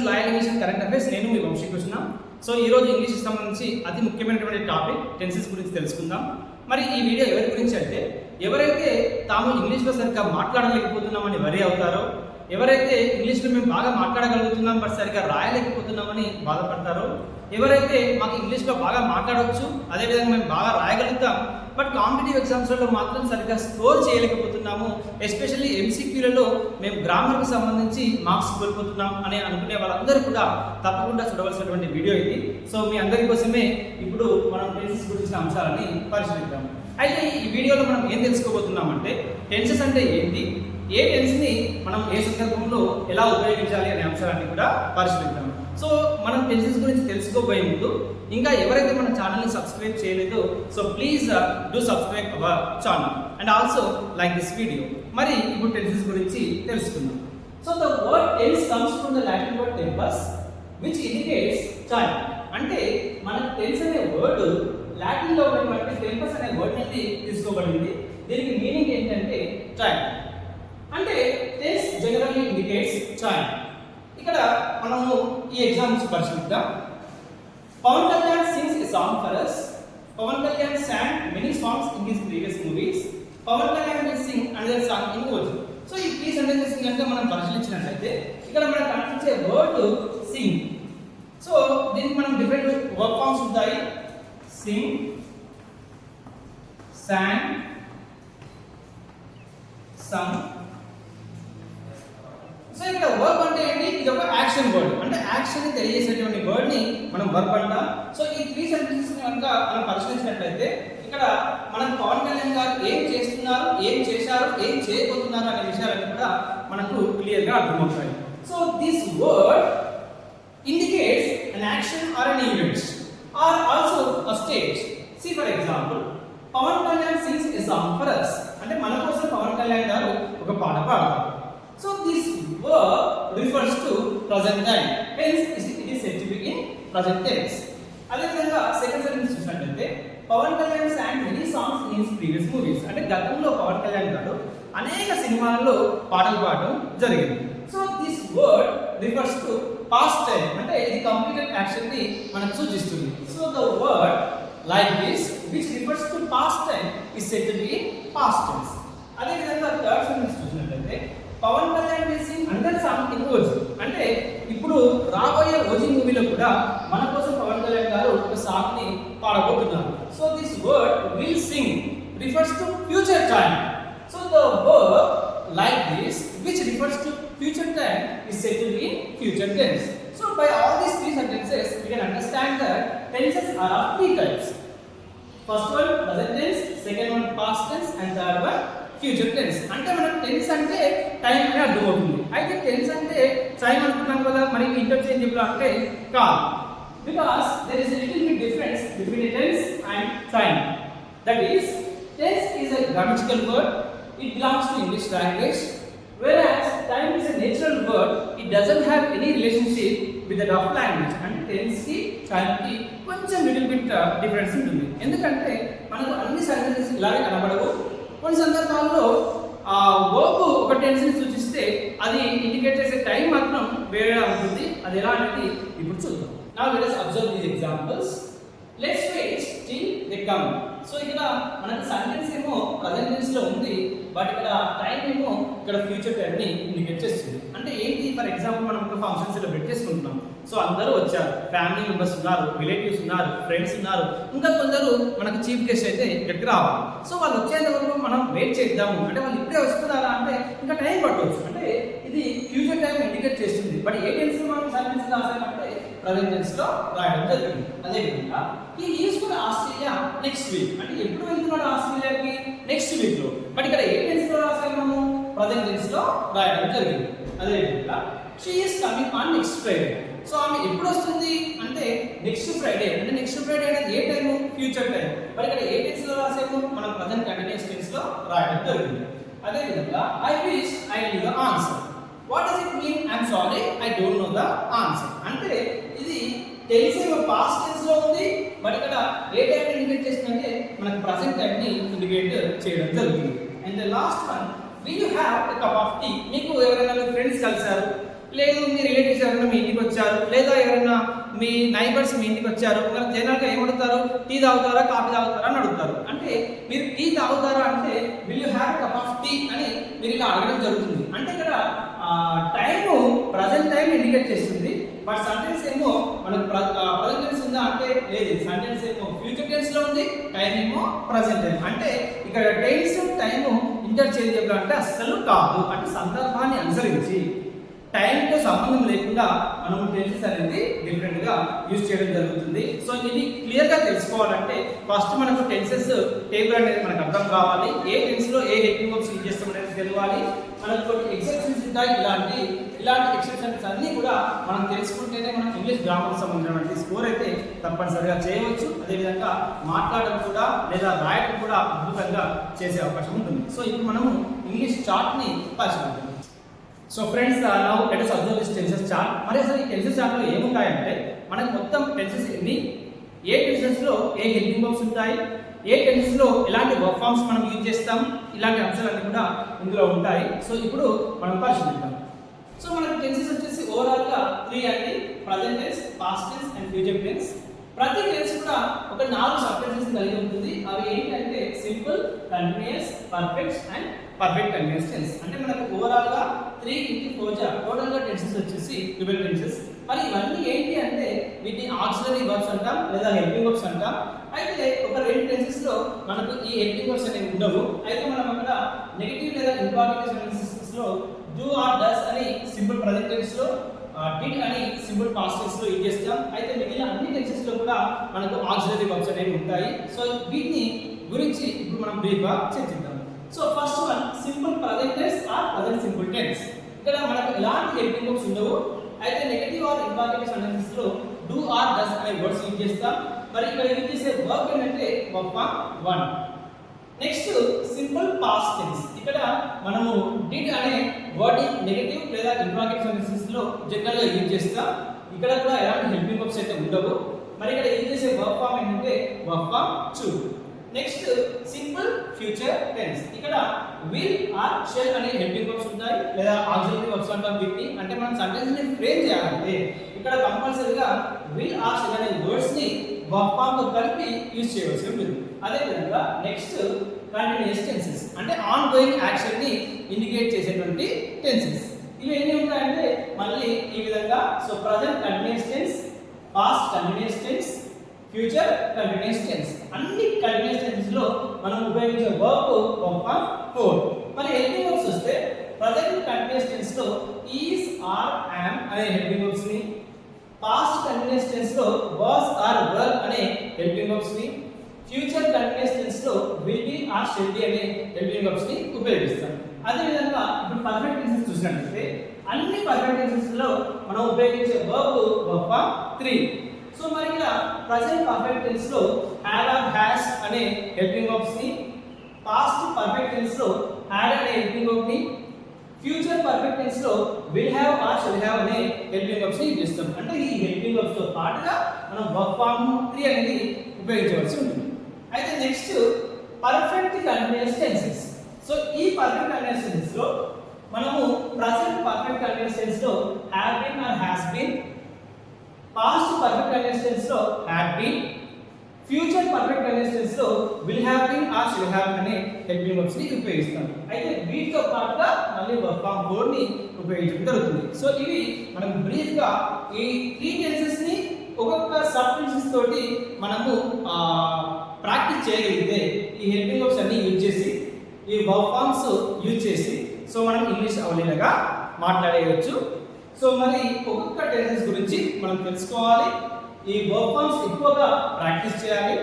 Royal English and current affairs. నేను మీ Vamsikrishna. So ఈ రోజు ఇంగ్లీష్కి సంబంధించి అతి ముఖ్యమైనటువంటి టాపిక్ టెన్సెస్ గురించి తెలుసుకుందాం. మరి ఈ వీడియో ఎవరి గురించి అంటే ఎవరైతే తాము ఇంగ్లీష్లో సరిగ్గా మాట్లాడలేకపోతున్నామని వరి అవుతారో, ఎవరైతే ఇంగ్లీష్లో మేము బాగా మాట్లాడగలుగుతున్నాం బట్ సరిగ్గా రాయలేకపోతున్నామని బాధపడతారో, ఎవరైతే మాకు ఇంగ్లీష్లో బాగా మాట్లాడవచ్చు అదేవిధంగా మేము బాగా రాయగలుగుతాం బట్ కాంపిటేటివ్ ఎగ్జామ్స్లలో మాత్రం సరిగ్గా స్కోర్ చేయలేకపోతున్నాము, ఎస్పెషల్లీ ఎంసీక్యూలలో మేము గ్రామర్కి సంబంధించి మార్క్స్ కోల్పోతున్నాం అని అనుకునే వాళ్ళందరూ కూడా తప్పకుండా చూడవలసినటువంటి వీడియో ఇది. సో మీ అందరి కోసమే ఇప్పుడు మనం టెన్సెస్ గురించిన అంశాలని పరిశీలిద్దాం. అయితే ఈ వీడియోలో మనం ఏం తెలుసుకోబోతున్నామంటే టెన్సెస్ అంటే ఏంటి, ఏ టెన్స్ని మనం ఏ సందర్భంలో ఎలా ఉపయోగించాలి అనే అంశాలన్నీ కూడా పరిశీలిద్దాం. సో మనం టెన్సెస్ గురించి తెలుసుకోబోయే ముందు ఇంకా ఎవరైతే మన ఛానల్ని సబ్స్క్రైబ్ చేయలేదో so please do subscribe our channel and also like this video. మరి ఇప్పుడు టెన్సెస్ గురించి తెలుసుకుందాం. So the word tense comes from the Latin word tempus which indicates time. అంటే మన టెన్స్ అనే వర్డ్ లాటిన్లో ఉన్నటువంటి టెంపస్ అనే వర్డ్ నుండి తీసుకోబడింది. దీనికి మీనింగ్ ఏంటంటే టైం. అంటే టెన్స్ జనరల్లీ ఇండికేట్స్ టైం. ఇక్కడ మనము ఈ ఎగ్జామ్స్ పరిశీలిద్దాం. Pawan Kalyan sings a song for us. Pawan Kalyan sang many songs in his previous movies. Pawan Kalyan will sing another song in Urdu. So ఈ three sentences కనుక మనం పరిశీలించినట్లయితే ఇక్కడ మనకు కనిపించే వర్డ్ సింగ్. సో దీనికి మనం డిఫరెంట్ వర్బ్ ఫార్మ్స్ ఉంటాయి. Singh, sang, sung. సో ఇక్కడ వర్బ్ అంటే ఏంటి? ఇది ఒక యాక్షన్ వర్డ్, అంటే యాక్షన్ ని తెలియజేసేటువంటి వర్డ్ ని మనం వర్బ్ అంటాం. సో ఈ త్రీ సెంటెన్సెస్ కనుక మనం పరిశీలించినట్లయితే ఇక్కడ మనం పవన్ కళ్యాణ్ గారు ఏం చేస్తున్నారు, ఏం చేశారు, ఏం చేయబోతున్నారు అనే విషయాలన్నీ కూడా మనకు క్లియర్ గా అర్థమవుతాయి. So this word indicates an action or an event or also a stage. See for example, Pawan Kalyan sings a song for us. అంటే మన కోసం పవన్ కళ్యాణ్ గారు ఒక పాట పాడతారు. So this verb refers to present time. Hence it is said to be in present tense. అదే విధంగా second sentence చూసినట్లయితే Pawan Kalyan sang many songs in his previous movies. అంటే గతంలో పవన్ కళ్యాణ్ గారు అనేక సినిమాల్లో పాటలు పాడడం జరిగింది. So this word refers to past time. అంటే ఇది కంప్లీటెడ్ యాక్షన్ ని మనకు సూచిస్తుంది. So the word like this which refers to past time is said to be in past tense. అదే విధంగా థర్డ్ సెంటెన్స్ చూసినట్లయితే Pawan Kalyan will sing another song in OG. అంటే ఇప్పుడు రాబోయే ఓజీ మూవీలో కూడా మన కోసం పవన్ కళ్యాణ్ గారు ఒక సాంగ్ ని పాడబోతున్నారు. So this word will sing refers to future time. So the word like this which refers to future time is said to be in future tense. So by all these three sentences we can understand that tenses are of three types. First one present tense, second one past tense and third one future tense. అంటే మనం tense అంటే time అని అర్థం అవుతుంది. అయితే tense అంటే time అనుకున్నాం కదా, మరి ఇంటర్చేంజబుల్ అంటే కాదు. Because there is a little bit difference between a tense and time. That is, tense is a grammatical word. It belongs to English language. Whereas time is a natural word, it doesn't have any relationship with the of language. And tense ki time ki కొంచెం little bit difference ఉంటుంది. ఎందుకంటే మనకు అన్ని sentences ఇలాగే కనబడవు. కొన్ని సందర్భాల్లో ఆ వర్బ్ ఒక టెన్స్ ని సూచిస్తే అది ఇండికేట్ చేసే టైం మాత్రం వేరేగా ఉంటుంది. అది ఎలా అనేది ఇప్పుడు చూద్దాం. Now let us observe these examples. Let's wait till they come. So ఇక్కడ మనకి సెంటెన్స్ ఏమో ప్రెజెంట్ టెన్స్ లో ఉంది బట్ ఇక్కడ టైం ఏమో ఇక్కడ ఫ్యూచర్ టైం ని ఇండికేట్ చేస్తుంది. అంటే ఏంటి? ఫర్ ఎగ్జాంపుల్ మనం ఒక ఫంక్షన్ సెలబ్రేట్ చేసుకుంటున్నాం. సో అందరూ వచ్చారు, ఫ్యామిలీ మెంబర్స్ ఉన్నారు, రిలేటివ్స్ ఉన్నారు, ఫ్రెండ్స్ ఉన్నారు, ఇంకా కొందరు మనకు చీఫ్ గెస్ట్ అయితే ఇక్కడికి రావాలి. సో వాళ్ళు వచ్చేంత వరకు మనం వెయిట్ చేద్దాము. అంటే వాళ్ళు ఇప్పుడే వస్తున్నారా అంటే ఇంకా టైం పట్టవచ్చు. అంటే ఇది ఫ్యూచర్ టైం ఇండికేట్ చేస్తుంది. బట్ ఏ టెన్స్ లో మనం సెంటెన్స్ రాసామంటే ప్రెజెంట్ టెన్స్ లో రాయడం జరిగింది. అదే విధంగా ఈ leaves for Australia next week. అంటే ఎప్పుడు వెళ్తున్నాడు ఆస్ట్రేలియాకి? నెక్స్ట్ వీక్ లో. బట్ ఇక్కడ ఏ టెన్స్ లో రాసాము మనము? ప్రెజెంట్ టెన్స్ లో రాయడం జరిగింది. అదే విధంగా she is coming on next Friday. So ఆమె ఎప్పుడు వస్తుంది అంటే నెక్స్ట్ ఫ్రైడే. అంటే నెక్స్ట్ ఫ్రైడే అనేది ఏ టైము? Future time. మరి ఇక్కడ ఏ టెన్స్ లో రాసాము? మనం ప్రెజెంట్ కంటిన్యూస్ టెన్స్ లో రాయడం జరిగింది. అదే విధంగా I wish I knew the answer. What does it mean? I am sorry I don't know the answer. అంటే ఇది తెలిసి పాస్ట్ టెన్స్ లో ఉంది బట్ ఇక్కడ ఏ టైం ఇండికేట్ చేస్తుందంటే మనకు ప్రెజెంట్ టైం ని ఇండికేట్ చేయడం జరుగుతుంది. And the last one, will you have a cup of tea. మీకు ఎవరైనా మీ ఫ్రెండ్స్ కలిసారు, లేదు మీ రిలేటివ్స్ ఎవరైనా మీ ఇంటికి వచ్చారు, లేదా ఎవరైనా మీ నైబర్స్ మీ ఇంటికి వచ్చారు, మరి జనరల్గా ఏమడుగుతారు, టీ తాగుతారా కాఫీ తాగుతారా అని అడుగుతారు. అంటే మీరు టీ తాగుతారా అంటే will you have cup of tea అని మీరు ఇలా అడగడం జరుగుతుంది. అంటే ఇక్కడ టైము ప్రజెంట్ టైం ఇండికేట్ చేస్తుంది, బట్ సెంటెన్స్ ఏమో మనకు ప్రజెంట్ టెన్స్ ఉందా అంటే లేదు, సెంటెన్స్ ఏమో ఫ్యూచర్ టెన్స్ లో ఉంది, టైం ఏమో ప్రజెంట్ టైం. అంటే ఇక్కడ టెన్స్ టైము ఇంటర్చేంజబుల్ అంటే అస్సలు కాదు. అంటే సందర్భాన్ని అనుసరించి టైంతో సంబంధం లేకుండా మనం టెన్సెస్ అనేది డిఫరెంట్ గా యూజ్ చేయడం జరుగుతుంది. సో ఇది క్లియర్ గా తెలుసుకోవాలంటే ఫస్ట్ మనకు టెన్సెస్ టేబుల్ అనేది మనకు అర్థం కావాలి, ఏ టెన్స్ లో ఏ హెల్పింగ్ వర్బ్స్ యూజ్ చేస్తాం అనేది తెలియాలి. మనకు కొన్ని ఎక్సెప్షన్స్ ఉంటాయి, ఇలాంటి ఎక్సెప్షన్స్ అన్ని కూడా మనం తెలుసుకుంటేనే మనం ఇంగ్లీష్ గ్రామర్ సంబంధించినటువంటి స్కోర్ అయితే తప్పనిసరిగా చేయవచ్చు. అదేవిధంగా మాట్లాడడం కూడా లేదా రాయడం కూడా అద్భుతంగా చేసే అవకాశం ఉంటుంది. సో ఇప్పుడు మనము ఇంగ్లీష్ చార్ట్ ని పరిశీలిద్దాం. So friends, now let us observe this tenses chart. మరి అసలు ఈ టెన్సెస్ చార్ట్ లో ఏముంటాయంటే మనకు మొత్తం టెన్సెస్ ఎన్ని, ఏ టెన్సెస్ లో ఏ హెల్పింగ్ వర్బ్స్ ఉంటాయి, ఏ టెన్సెస్ లో ఎలాంటి వర్బ్ ఫార్మ్స్ మనం యూజ్ చేస్తాం, ఇలాంటి అంశాలన్నీ కూడా ఇందులో ఉంటాయి. సో ఇప్పుడు మనం పరిశీలిద్దాం. సో మనకు టెన్సెస్ వచ్చేసి ఓవరాల్ గా 3 అండి, present tense, past tense and future tense. ప్రతి టెన్స్ కూడా ఒక 4 సబ్ టెన్సెస్ కలిగి ఉంటుంది. అవి ఏంటంటే simple, continuous, perfect and perfect continuous tense. అంటే మనకు ఓవరాల్ గా 3 into 4 టోటల్ గా టెన్సెస్ వచ్చేసి 12 టెన్సెస్. మరి ఇవన్నీ ఏంటి అంటే వీటిని ఆక్సిలరీ వర్బ్స్ అంటాం లేదా హెల్పింగ్ వర్బ్స్ అంటాం. అయితే ఒక 2 టెన్సెస్ లో మనకు ఈ హెల్పింగ్ వర్బ్స్ అనేవి ఉండవు. అయితే మనం అక్కడ నెగటివ్ లేదా ఇంపార్టెంట్ సెంటెన్సెస్ లో డూ ఆర్ డస్ అని సింపుల్ ప్రెజెంట్ టెన్స్ లో, డిడ్ అని సింపుల్ పాస్ట్ టెన్స్ లో యూజ్ చేస్తాం. అయితే మిగిలిన అన్ని టెన్సెస్ లో కూడా మనకు ఆక్సిలరీ వర్బ్స్ అనేవి ఉంటాయి. సో వీటిని గురించి ఇప్పుడు మనం బ్రీఫ్ గా చర్చిద్దాం. So first one simple present tense or present simple tense. ఇక్కడ మనకు ఎలాంటి హెల్పింగ్ వర్బ్స్ ఉండవు. అయితే నెగటివ్ ఆర్ ఇంపార్టెంట్ సెంటెన్సెస్ లో డూ ఆర్ డస్ అనే వర్డ్స్ యూజ్ చేస్తాం. మరి ఇక్కడ యూజ్ చేసే వర్బ్ ఏంటంటే verb form 1. Next simple past tense. ఇక్కడ మనము డిడ్ అనే వర్డ్ నెగటివ్ లేదా ఇంపార్టెంట్ సెంటెన్సెస్ లో జనరల్ గా యూజ్ చేస్తాం. ఇక్కడ కూడా ఎలాంటి హెల్పింగ్ వర్బ్స్ అయితే ఉండవు. మరి ఇక్కడ యూజ్ చేసే వర్బ్ ఫార్మ్ ఏంటంటే verb form 2. Next simple future tense. ఇక్కడ విల్ ఆర్ షెల్ అనే హెల్పింగ్ వర్బ్స్ ఉంటాయి లేదా ఆక్సిలరీ వర్బ్స్ అంటాం వీటిని. అంటే మనం సెంటెన్స్ ని ఫ్రేమ్ చేయాలంటే ఇక్కడ కంపల్సరీగా విల్ ఆర్ షెల్ అనే వర్డ్స్ ని వర్బ్ ఫార్మ్ తో కలిపి యూజ్ చేయవలసి ఉంటుంది. అదే విధంగా నెక్స్ట్ కంటిన్యూయస్ టెన్సెస్ అంటే ఆన్ గోయింగ్ యాక్షన్ ని ఇండికేట్ చేసేటువంటి టెన్సెస్. ఇవి ఎన్ని ఉంటాయంటే మళ్ళీ ఈ విధంగా so present continuous tense, past continuous tense, future continuous tense. అన్ని కంటిన్యూయస్ టెన్స్ లో మనం ఉపయోగించే వర్బ్ వర్బ్ ఫార్మ్ 4. మరి హెల్పింగ్ వర్బ్స్ వస్తే ప్రెజెంట్ కంటిన్యూయస్ టెన్స్ లో ఈస్ ఆర్ యామ్ అనే హెల్పింగ్ వర్బ్స్ ని, పాస్ట్ కంటిన్యూయస్ టెన్స్ లో వాస్ ఆర్ వర్ అనే హెల్పింగ్ వర్బ్స్ ని, ఫ్యూచర్ కంటిన్యూయస్ టెన్స్ లో will be or shall be అనే హెల్పింగ్ వర్బ్స్ ని ఉపయోగిస్తాం. అదే విధంగా ఇప్పుడు పర్ఫెక్ట్ టెన్సెస్ చూసినట్లయితే అన్ని పర్ఫెక్ట్ టెన్సెస్ లో మనం ఉపయోగించే వర్బ్ వర్బ్ ఫార్మ్ 3. సో మరి ఇక్కడ ప్రెజెంట్ పర్ఫెక్ట్ టెన్స్ లో హ్యావ్ ఆర్ హ్యాస్ అనే హెల్పింగ్ వర్బ్స్ ని, పాస్ట్ పర్ఫెక్ట్ టెన్స్ లో హ్యాడ్ అనే హెల్పింగ్ వర్బ్ ని, ఫ్యూచర్ పర్ఫెక్ట్ టెన్స్ లో will have or shall have అనే హెల్పింగ్ వర్బ్స్ ని యూజ్ చేస్తాం. అంటే ఈ హెల్పింగ్ వర్బ్స్ తో పాటుగా మనం వర్బ్ ఫార్మ్ 3 అనేది ఉపయోగించవలసి ఉంటుంది. అయితే next perfect continuous tenses. So ఈ పర్ఫెక్ట్ కంటిన్యూయస్ టెన్స్ లో మనము ప్రెజెంట్ పర్ఫెక్ట్ కంటిన్యూయస్ టెన్స్ లో have been or has been, past perfect continuous tense లో had been, future perfect continuous tense లో will have been or should have అనే helping verbs ని ఉపయోగిస్తాం. అయితే వీటితో పాటుగా మళ్ళీ వర్బ్ ఫార్మ్ 4 ని ఉపయోగించడం జరుగుతుంది. సో ఇవి మనం బ్రీఫ్ గా ఈ 3 టెన్సెస్ ని ఒక్కొక్క సబ్ టెన్సెస్ తోటి మనము ప్రాక్టీస్ చేయగలిగితే ఈ హెల్పింగ్ వర్బ్స్ అన్ని యూజ్ చేసి ఈ వర్బ్ ఫార్మ్స్ యూజ్ చేసి సో మనం ఇంగ్లీష్ అవలీలగా మాట్లాడేయవచ్చు. సో మరి ఒక్కొక్క టెన్సెస్ గురించి మనం తెలుసుకోవాలి, ఈ వర్బ్ ఫార్మ్స్ ఎక్కువగా ప్రాక్టీస్ చేయాలి.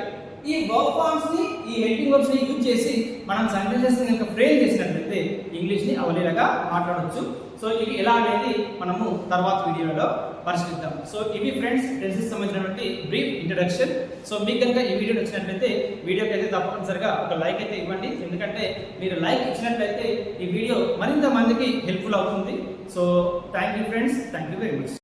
ఈ వర్బ్ ఫార్మ్స్ ని ఈ హెల్పింగ్ వర్బ్స్ ని యూజ్ చేసి మనం సెంటెన్సెస్ ని కనుక ఫ్రేమ్ చేసినట్లయితే ఇంగ్లీష్ ని అవలీలగా మాట్లాడవచ్చు. సో ఇవి ఎలా అనేది మనము తర్వాత వీడియోలో పరిశీలిద్దాం. సో ఇవి ఫ్రెండ్స్ టెన్సెస్ సంబంధించినటువంటి బ్రీఫ్ ఇంట్రడక్షన్. సో మీకు కనుక ఈ వీడియో నచ్చినట్లయితే వీడియోకి అయితే తప్పనిసరిగా ఒక లైక్ అయితే ఇవ్వండి. ఎందుకంటే మీరు లైక్ ఇచ్చినట్లయితే ఈ వీడియో మరింత మందికి హెల్ప్ఫుల్ అవుతుంది. So thank you friends, thank you very much.